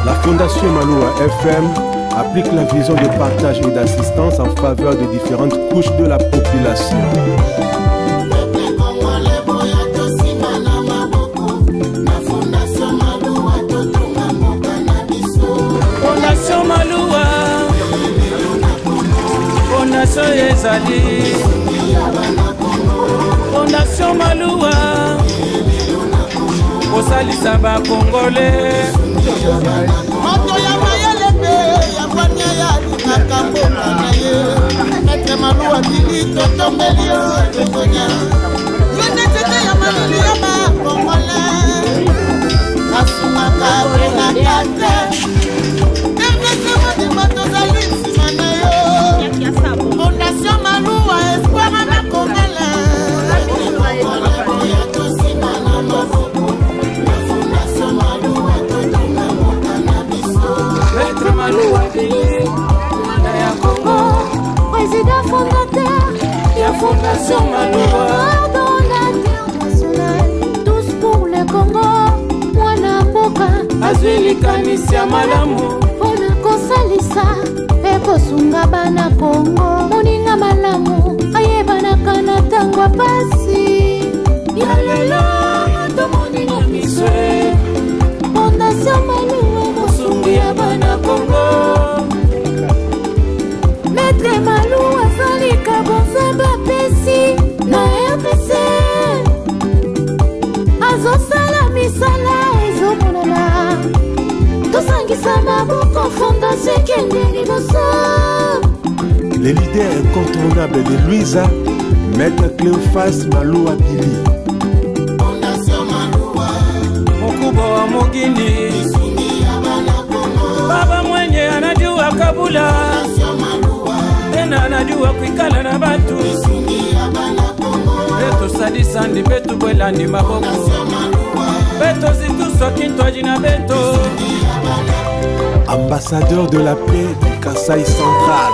La Fondation Maloua FM applique la vision de partage et d'assistance en faveur des différentes couches de la population. Fondation Maloua, Fondation Ezali, Fondation Maloua, Osalisa ba Congolais. Moto ya mayele pe ya kwanya ya dinakambo na ye. Maître Maloua Billy totombeli yo tokonya. Yone tete ya malili ya ba Congolais. Asumaka na kate. Ernest Modi moto zali simana yo. Fondation Maloua espoir na Congolais. Président fondateur, la Fondation Maloua, coordonnateur national, tous pour le Congo, Mwana Mboka, Azwili Kanisia Malamu, Pona Kosalisa, Eko Sunga Bana Congo, Moninga Malamu, Ayebana Kanatangwa Pasi, Yalelo, Tomoninga Miswe, Fondation Maloua, Mosungi Bana Congo. Maître Maloua Salika Bonsamba Pesi na RDC Azo Sala Misala Ezo Monana Tosangisa Maboko Fondation Kendeni Bosso. Les leaders incontournables de Luisa, Maître Cléophas Maloua Billy. Fondation Maloua, Mukubo wa Mugini, Baba mwenye anajua kabula. Anajua kuikala na batu beto sadisa ndi betu bwela ndi maboko beto zituswa kinto jina beto. Ambassadeur de la paix du Kasaï central.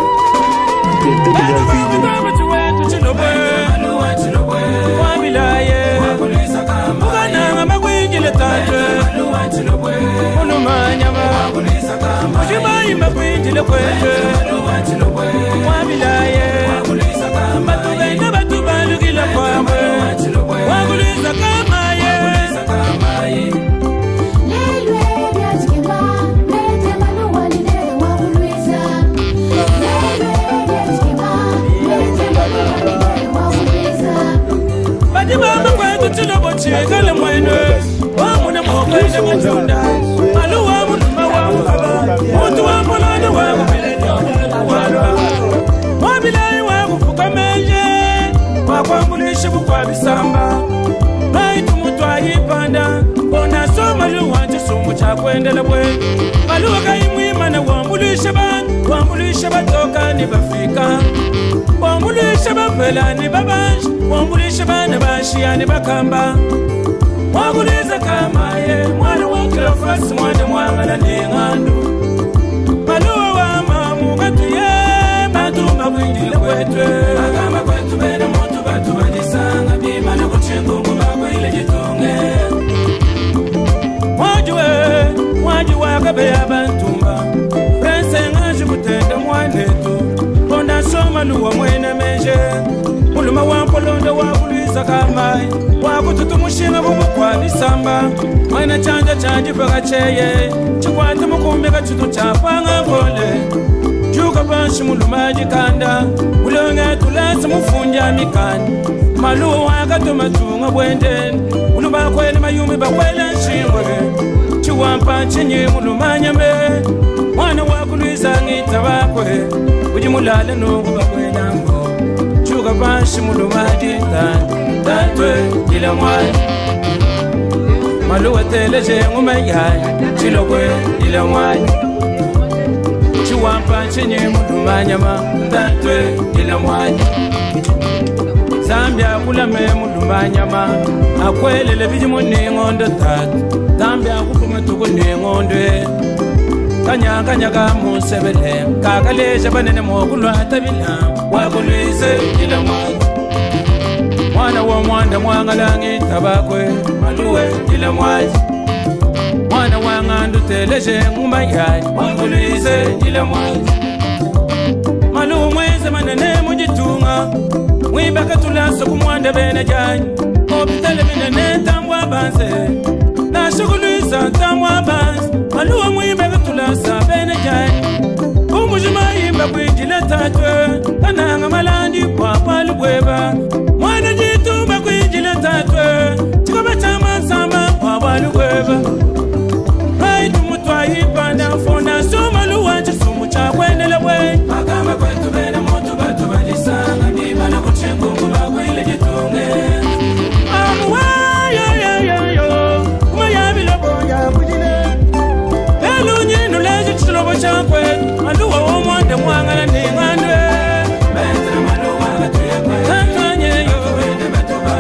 Maloua kaimwima na wambulisha batoka ni bafika, wambulisha bavela ni babanji, wambulisha bana bashia ni bakamba, waguliza kamaye mwana wa Cléophas mwana mwangala ni ngandu. Maloua wa mamu batuye batuma kwinjile kwetwe agamba kwetu bena motu batu badisanga bima na kuchengungu bakwa ile jitunge Wajua kabeya bantumba Prince ngaji kutenda mwanetu Fondation Maloua mwene menje Muluma wampolondo wakuliza kamai Wakututu mushinga bubu kwa nisamba Mwana chanja chanji paka cheye Chikwati mukumbi kachutu chapanga ngole Juga banshi muluma jikanda Ulonga tulasi mufunja mikani Maloua wakatuma tunga bwenden Muluma kwele mayumi bakwele nshimwe Chiwampa chenye mulumanya me Mwana wakuliza ngita bakwe Ujimulale nugu bakwe nango Chuka banshi mulumaji Tatwe ila mwai Maloua teleje ngumayai Chilokwe ila mwai Chiwampa chenye mulumanya ma Tatwe ila mwai Zambia kulame mulumanya ma Akwelele bijimu ningondo tatu Zambia kupuma tuku ningondwe Kanyaka musebele Kakaleja banene mokulwa tabila Wakulize ila mwai Mwana wa mwanda mwangalangi tabakwe Maluwe ila mwai bandu teleje ngumayai wanguluize ila mwanzi malu mweze manene mujitunga mwibaka tulaso kumwanda bene jai opitale minene tambwa banze na shuguluiza tambwa banze malu mwibaka tulasa bene jai umujuma imba kwijile tatwe kananga malandi kwa palubweba mwana jitumba kwijile tatwe chikoba chama sama kwa palubweba hai tumutwa ipanda fondation maluwa chisumu cha kwenele we makama kwetu bene moto batu balisanga ndibana kuchengungu bakwile jitunge amuwa yo kuma yabilo boya kujile lelu nyinu leji chilobo cha kwetu maluwa omwande mwangala ndingandwe betra maluwa gatuye kwetu tatwanye yo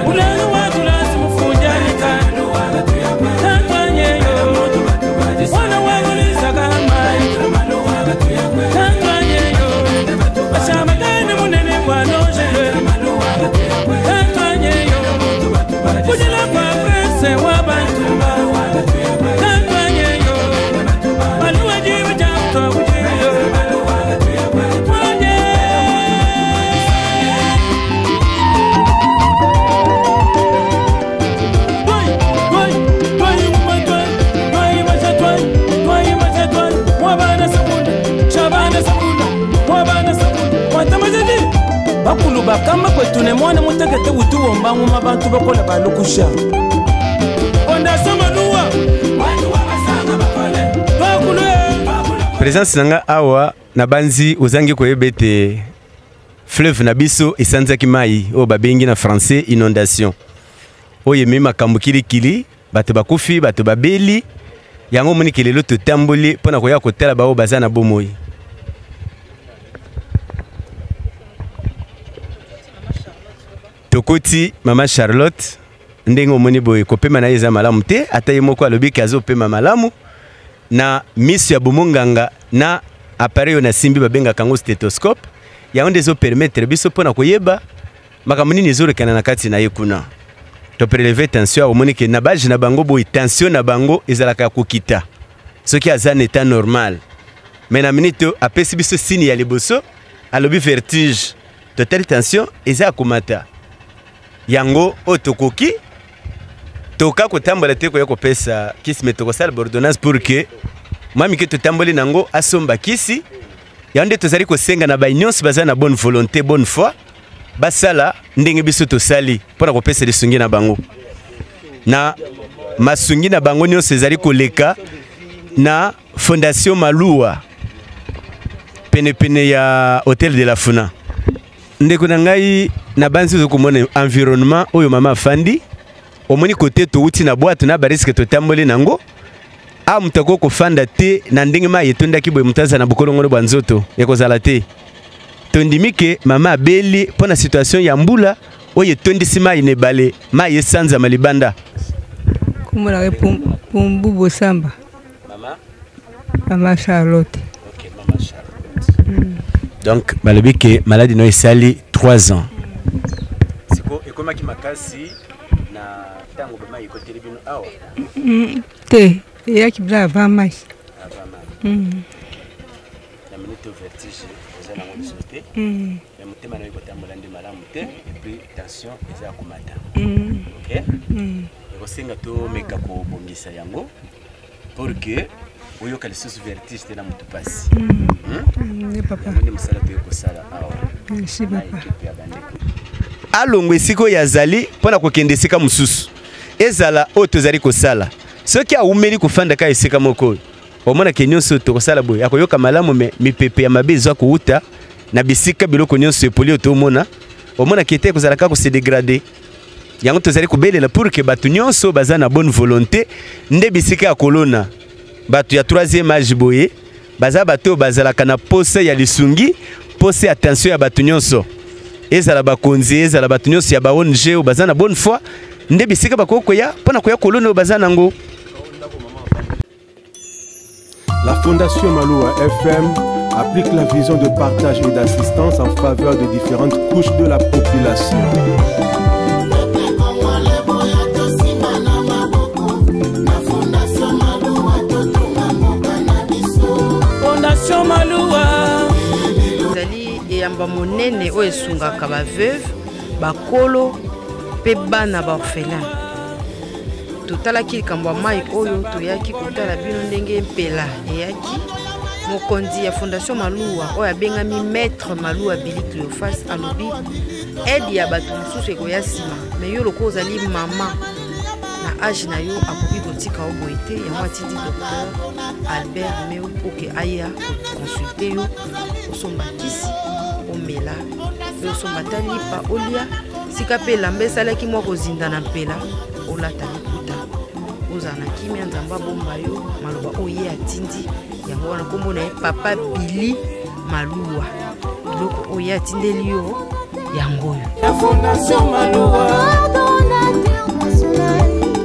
ulelu watu lasi mufujani maluwa gatuye kwetu tatwanye yo wana waguliza kama maluwa gatuye kwetu tatwanye yo bashama gane munene mwanojele maluwa gatuye kwetu tatwanye yo kujila kwa prese wabantu maluwa gatuye kwetu tatwanye yo maluwa jibu jamto kujiyo maluwa gatuye kwetu bakulu bakamba kwetu ne mwana mutegete utuwomba nguma bantu bakola balukusha fondation maluwa bantu babasanga bakole bakulu présence nanga awa na banzi ozangi koyebete fleuve na biso esanzaki mai oyo babengi na français inondation oyo ememi makambo kilikili bato bakufi bato babeli yango omoniki lelo totamboli mpona koya kotala baoyo baza na bomoi tokoti mama Charlotte ndenge omoni boye kopema na ye eza malamu te ata ye moko alobiki azopema malamu na miso ya bomonganga na appareil oyo nasimbi babengaka yango stéthoscope yango nde ezopermettre biso mpona koyeba makambo nini ezolekana na kati na ye kuna topreleve tension omonike na bage na bango boye tension na bango ezalaka ya kokita soki aza na état normal mais na minute apesi biso signe ya liboso alobi vertige totale tension eza ya komata yango otokoki toka kotambola te koya kopesa kisi me tokosala ordonnance pour que mwami ke totamboli nango asomba kisi yango nde tozali kosenga na banyonso baza na bonne volonté bonne foi basala ndenge biso tosali mpona kopesa lisungi na bango na masungi na bango nyonso ezali koleka na fondation maluwa penepene ya hôtel de la Funa ndeko na ngai na banzi ozokomona environnement oyo mama afandi omoni kote touti na boîte na bariske totamboli nango amutako kofanda te na ndenge mai etondaki boye mutaza na bukolongo bwa nzoto ekozala te tondimike mama abeli mpona situation ya mbula oyo etondisi mai na ebale mai esanzama libanda kumulake pumbu bosamba mama Charlotte. Ok, mama Charlotte. Donc balobi ke maladie no esali 3 ans siko ekomaki makasi na tango bama ikoteli bino awa te yaki bla avant mai na minute vertige eza na ngoni sote mais mutema na ikotambola ndi malamu te et puis tension eza komata ok ekosenga to meka ko bongisa yango pour que oyoka lisusu vertige te na mutu pasi papa ndi musala to ekosala awa merci papa alongwe esiko yazali mpona kokende esika mosusu ezala oyo tozali kosala soki aumeli kofanda ka esika moko omonake nyonso tokosala boye akoyoka malamu me mipepe ya mabe ezwa kouta na bisika biloko nyonso epoli oyo tomona omonake ete ekozala kaka kose dégrade yango tozali kobelela pour ke bato nyonso baza na bonne volonté nde bisika ya kolona bato ya 3e âge boye baza bato bazalaka na posa ya lisungi posa ya attention ya bato nyonso ezala bakonzi ezala bato nyonso ya ba ONG oyo baza na bonne foi nde bisika bakokoya mpona koya kolona oyo baza nango. La Fondation Maluwa FM applique la vision de partage et d'assistance en faveur des différentes couches de la population. Na Fondation Maluwa likambo monene oyo esungaka ba veuve bakolo pe bana ba orphelin. Totalaki likambo mai oyo toyaki kotala bino ndenge mpela eyaki mokonzi ya Fondation Maluwa oyo abengami Maître Maluwa Billy Cléophas alobi aide ya bato mosusu ekoya nsima me yo loko ozali mama na age na yo akoki kotika o boye te yango atindi Dr Albert Meu oke aya koconsulte yo osomba kisi omela pe osomba ta lipa olia sika mpe elamba esalaki mwa kozinda na mpela olata liputa ozala na kimia nzambe abomba yo maloba oyo ye atindi yango wana kombo na ye Papa Billy Maluwa biloko oyo ye atindeli yo yango oyo La Fondation Maluwa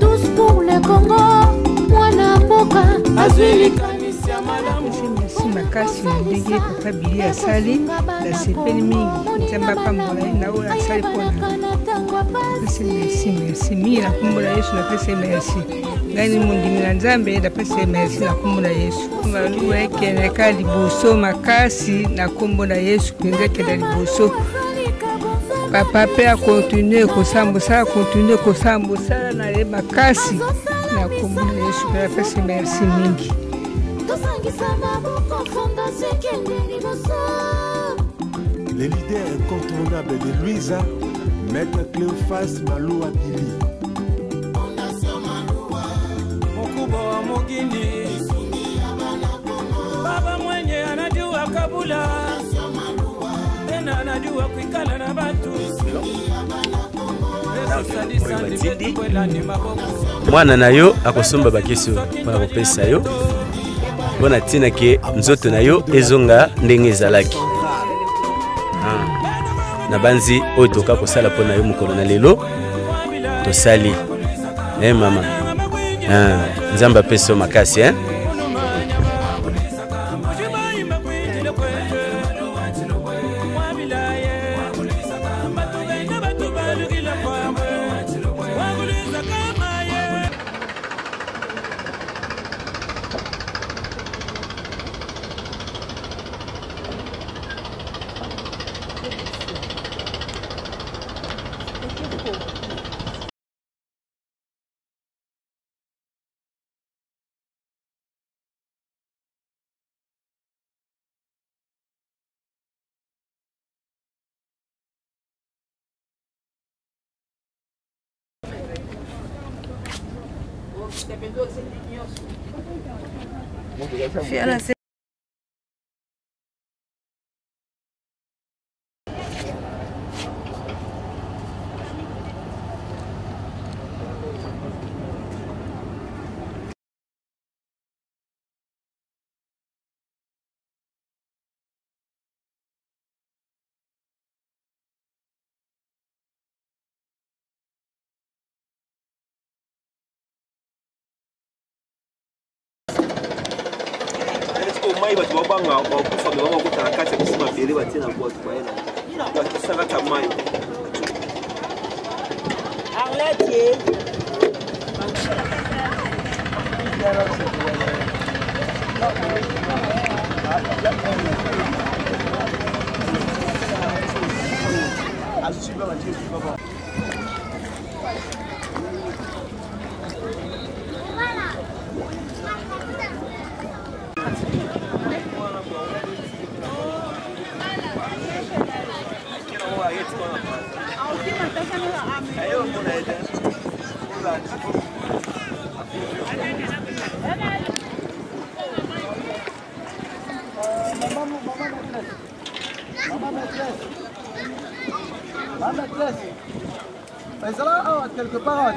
tous pour le Congo mwana mboka azwilikanisa malamu. Merci makasi na ndenge Papa Billy asali na sepeli mingi nzambe apambola ye na oyo asali mpona merci mingi na kombo na Yesu napesa ye merci ngai ni mondimi na nzambe napesa ye merci na kombo na Yesu Maluwa ekeleka liboso makasi na kombo na Yesu mpenza ekenda liboso papa mpe akontinue kosala mosala na ye makasi na kombo na Yesu mpe napesa merci mingi. Les leaders incontournables de Luisa, Maître Cléophas Maluwa Billy. Mkubwa wa Mugini baba mwenye anajua kabula tena anajua kuikala na batu mwana na yo akosomba bakesi mpona kopesa yo mpona ntina ke nzoto na yo ezonga ndenge ezalaki na banzi oyo toka kosala mpona yo mokolo na lelo tosali mama nzambe apesa yo makasi mai batu babanga wakufa mebaba kutana kati ya kisima bele batina kwa tubaena bakisaka ta mai Arlette quelque part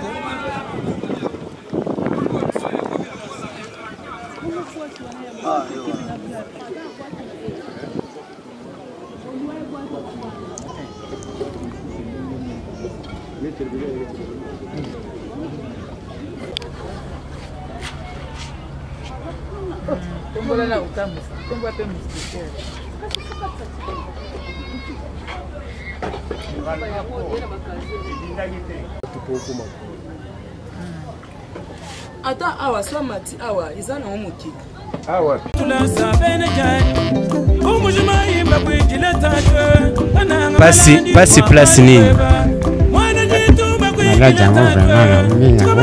Ata awa swamati awa izana omuki awa tulasa bene jai umujuma imba Pasi place nini? Malade yango vraiment na mingi yango.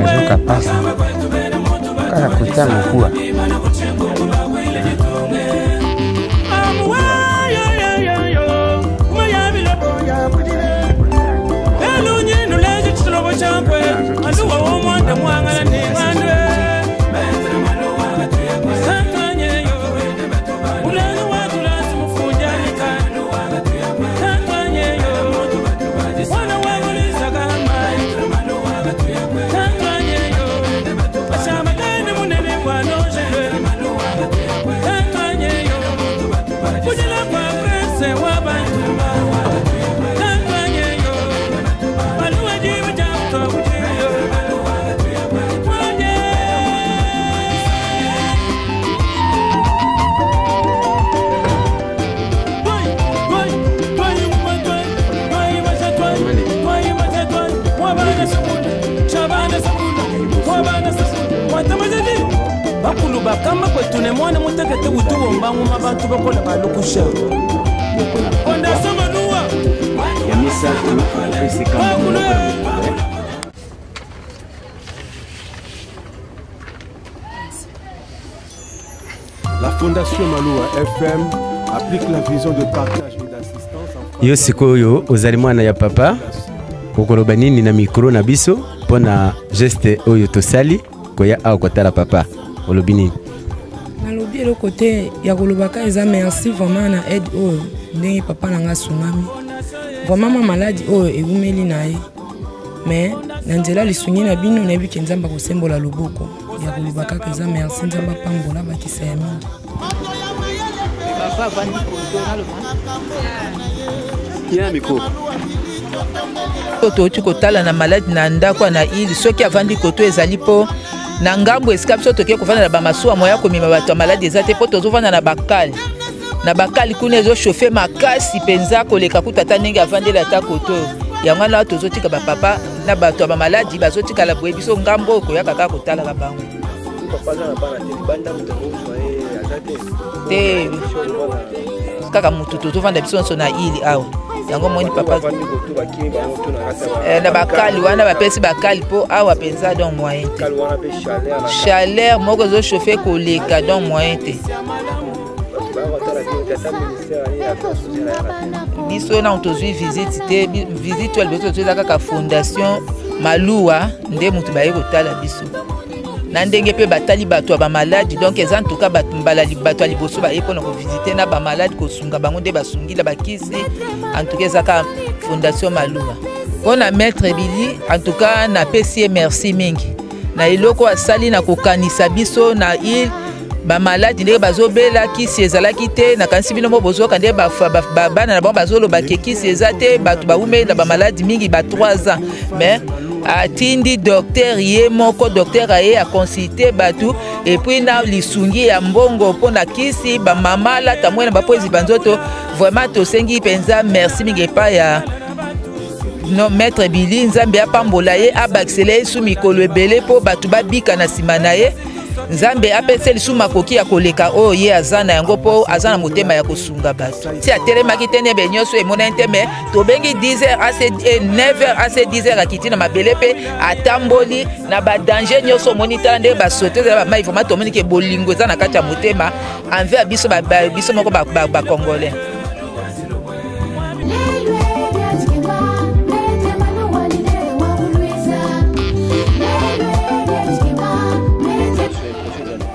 Azuka pasi. Kala kutia mkua. Bakuluba kama kwetu ne mwana mutekete butubo mbangu mabantu bakola balokusha. Onda soma nuwa. Ya misa ofisi kama. La Fondation Maloua FM applique la vision de partage et d'assistance. Yo sikoyo ozali mwana ya papa. Kokoloba nini na micro na biso pona geste oyo tosali koya a kotala papa. Olobini. Nalobi le côté ya kolobaka eza merci vraiment na aide oyo ndenge papa nanga sungami. Vraiment ma maladie oyo ebumeli na ye. Mais na nzela lisungi na bino na biki nzamba ko sembola loboko. Ya kolobaka eza merci nzamba pambola bakisa ya mingi. Papa vandi ko Ya miko. Toto tukotala na maladie na ndako na ili soki avandi koto ezali po na ngambo esika biso toke kovanda na bamasuwa moya komema bato ya maladi eza te mpo tozovanda na bakali kuna ezochauffe makasi mpenza koleka kuta ata ndenge avandeli ata koto yango wana tozotika bapapa na bato ya bamaladi bazotikala boye biso ngambo oyo koyaka kaka kotalaka bango te kaka mutu tozovanda biso nyonso na ili awa yango moni papa na bakali wana bapesi bakali po awa penza donc moyen te chaleur moko ezochauffe koleka donc moyen te biso na tozwi visite te visite oyo biso toza kaka Fondation Maloua nde mutu baye kotala biso na ndenge pe batali bato ya bamaladi donc eza en tout cas bato ya liboso baye mpona kovisite na bamaladi kosunga bango nde basungila bakisi en tout cas ezaka Fondation Maloua mpona maître Billy en tout cas napesi ye merci mingi na eloko asali na kokanisa biso na ile bamaladi ndenge bazobela kisi ezalaki te nakanisi bino mo bozoka nde bana na bango bazoloba ke kisi eza te bato baumeli na bamaladi mingi ba 3 ans mais atindi docteur ye moko docteur aye a consulter bato et puis na lisungi ya mbongo mpona kisi bamama lata mwena bapoezi banzoto vraiment tosengi penza merci mingi epai ya no maître Billy nzambe apambola ye abakisela ye su mikolo ebele mpo bato babika na nsima na ye nzambe apesi lisu makoki ya koleka oyo ye aza na yango mpo aza na motema ya kosunga bato si atelemaki te nebe nyonso emonani te me tobengi 10h ase 9h ase 10h akiti na mabele mpe atamboli na badanger nyonso omoni tala ndenge basote ezala bamai vraimen tomoni ke bolingo eza na kati ya motema envers biso moko bakongolais.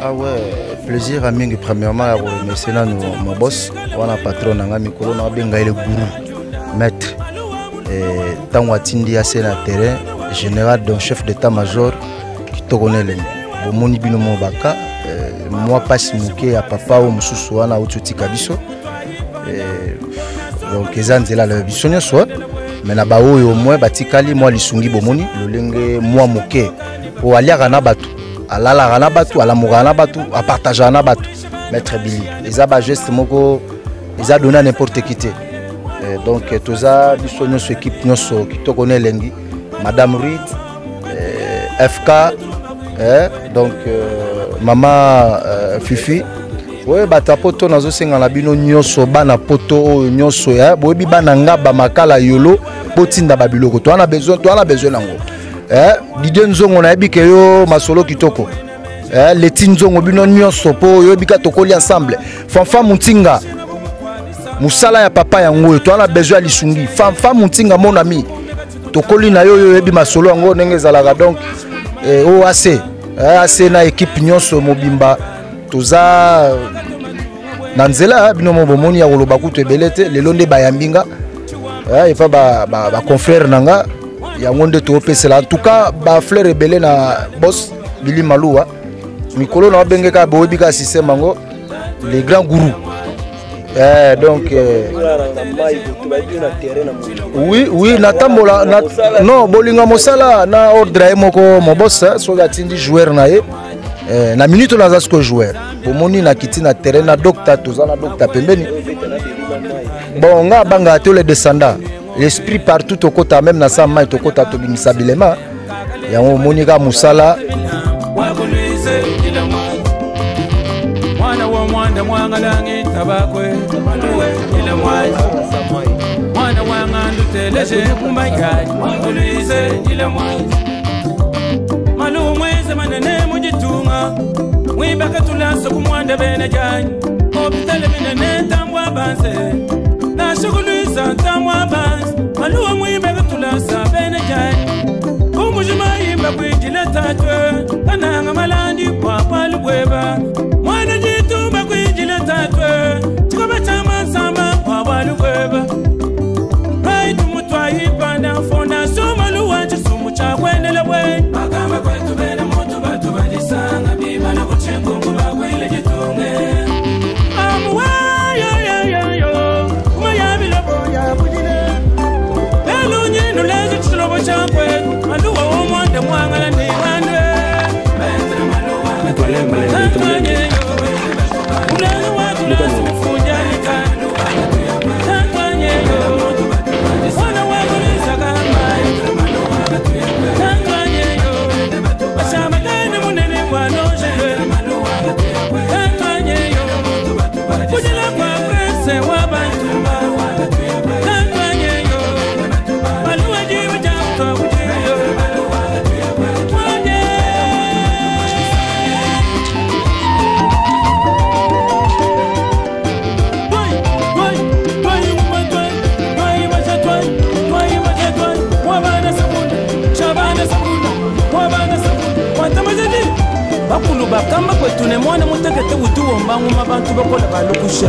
Ah ouais, plaisir à mingi premièrement à remercier mon boss, wana patron nanga mikolo na benga ile guru maître tango atindi assez na terrain général donc chef d'état-major qui tokonele bomoni bino mo baka moi passe muke ya papa o mususu wana ututi kabiso donc ezanzela la bisonyo so mais na ba oyo moi batikali moi lisungi bomoni lolenge moi muke o aliaka na batu alala na batu alamuka na batu a partager na batu maître Billy eza ba geste moko eza donné n'importe qui te donc toza bisonyo so équipe nyonso kitoko ne lengi madame Reed FK Donc maman Fifi oui bata poto nazo senga na bino nyoso bana poto nyoso ya boyebi bana ngaba makala yolo botinda babiloko to ana besoin nango Didier Nzongo na yebi ke yo masolo kitoko Leti Nzongo bino nyoso po yo bika tokoli ensemble Fanfa Muntinga musala ya papa yango to ana besoin lisungi Fanfa Muntinga mon ami tokoli na yo yebi masolo yango ndenge zalaka donc OAC AC na équipe nyonso mobimba toza nanzela bino mobomoni ya koloba kutu ebelete lelo nde bayambinga efa ba confrère nanga yango nde toopesela en tout cas ba fleur ebele na boss Billy Maluwa mikolo na bengeka boyebika système yango les grands gourous donc oui natambola non bolinga mosala na ordre moko mo boss so atindi joueur na ye na minute na zasko joueur pomoni na kiti na terrain na docteur tozana docteur pembeni bon nga banga to les descendants l'esprit partout au côté même na sa mai to côté to bimisabilema ya monika musala mwana wa mwanda mwangalangi tabakwe ile mwana wa ngandu teleje kumbayaji wakulize ile malu mweze manene mujitunga mwibaka tulaso kumwanda bene jani opitale minene tambwa banze na shughulisa tambwa banze malu mwibaka tulasa bene jani kumujima imba kwijile tatwe kananga malandi kwa palubweba mwana jitumba kwijile tatwe chikoba chama sama kwa palubweba right mutwa ipanda fondation malu wanje sumu cha kwendele we makamba kwetu bena moto batu balisanga biba na kuchengongo bakwile jitunge amwa yo kumayabilo boya bujile lelu nyinu lezi chilobo chakwe maluwa omwanda mwangala ni wande bentre maluwa tatwanye yo ulanu watu lasu mfunjanika tatwanye yo wana wakulisa kama tatwanye yo bashamatene munene wanojele tatwanye yo kujila kwa prese wabantumba tatwanye yo maluwa jiwa jamtwa kujiyo bakulu bakamba kwetune mwana mutekete utuwo mbangu mabantu bakola balokusha